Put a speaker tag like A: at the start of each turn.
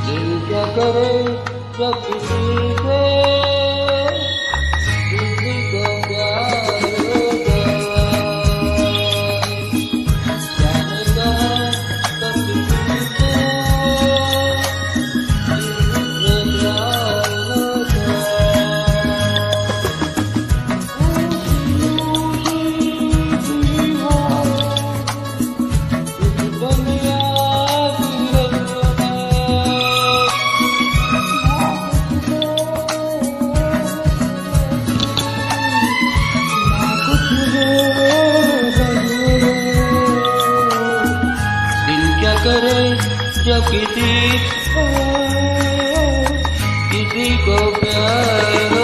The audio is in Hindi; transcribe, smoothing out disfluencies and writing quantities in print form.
A: दिल क्या करे जब किसी से किसी को प्यार हो जाए। जाने कहाँ कब किसी से किसी से प्यार हो जाए। इस दुनिया की रस्म दिल क्या करे जब किसी को प्यार हो